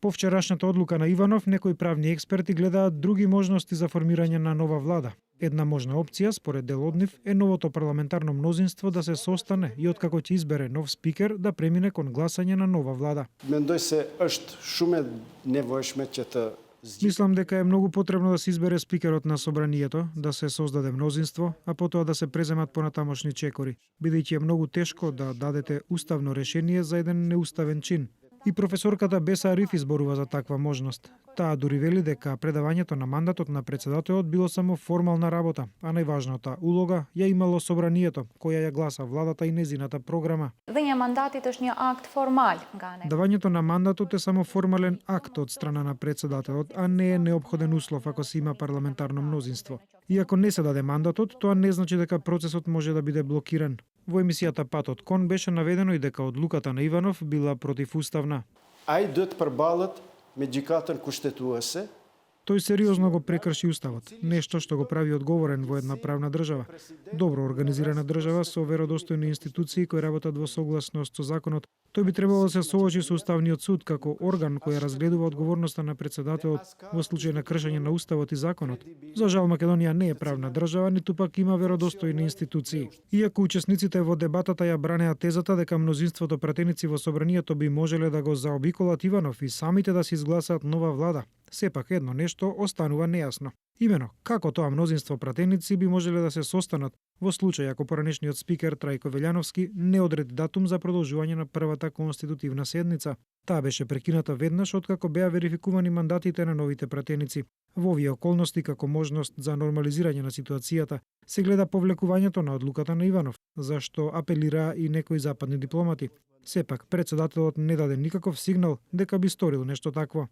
По вчерашната одлука на Иванов, некои правни експерти гледаат други можности за формирање на нова влада. Една можна опција, според дел од нив, е новото парламентарно мнозинство да се состане и откако ќе избере нов спикер да премине кон гласање на нова влада. Mendoj se është shumë e nevojshme që të Мислам дека е многу потребно да се избере спикерот на собранието, да се создаде мнозинство, а потоа да се преземат понатамошни чекори, бидејќи е многу тешко да дадете уставно решение за еден неуставен чин. И професорката Беса Ариф изборува за таква можност. Таа дури вели дека предавањето на мандатот на председателот било само формална работа, а најважната улога ја имало собранието, која ја гласа владата и незината програма. Dhënia mandatit është një akt formal nga ana. Давањето на мандатот е само формален акт од страна на председателот, а не е неопходен услов ако се има парламентарно мнозинство. И ако не се даде мандатот, тоа не значи дека процесот може да биде блокиран. Во емисијата Патот кон беше наведено и дека одлуката на Иванов била противуставна. ai duhet përballet me gjykatën kushtetuese. Тој сериозно го прекрши уставот, нешто што го прави одговорен во една правна држава. Добро организирана држава со веродостојни институции кои работат во согласност со законот. Тој би требало да се соочи со Уставниот суд како орган кој разгледува одговорноста на председателот во случај на кршење на уставот и законот. За жал Македонија не е правна држава, ниту пак има веродостојни институции. Иако учесниците во дебатата ја бранеа тезата дека мнозинството пратеници во собранието би можеле да го заобиколат Иванов и самите да се изгласаат нова влада, сепак едно нешто останува нејасно. Имено, како тоа мнозинство пратеници би можеле да се состанат во случај ако поранешниот спикер Трајко Велјановски не одреди датум за продолжување на првата конститутивна седница. Таа беше прекината веднаш откако беа верификувани мандатите на новите пратеници. Во овие околности како можност за нормализирање на ситуацијата се гледа повлекувањето на одлуката на Иванов, зашто апелираа и некои западни дипломати. Сепак, председателот не даде никаков сигнал дека би сторил нешто такво.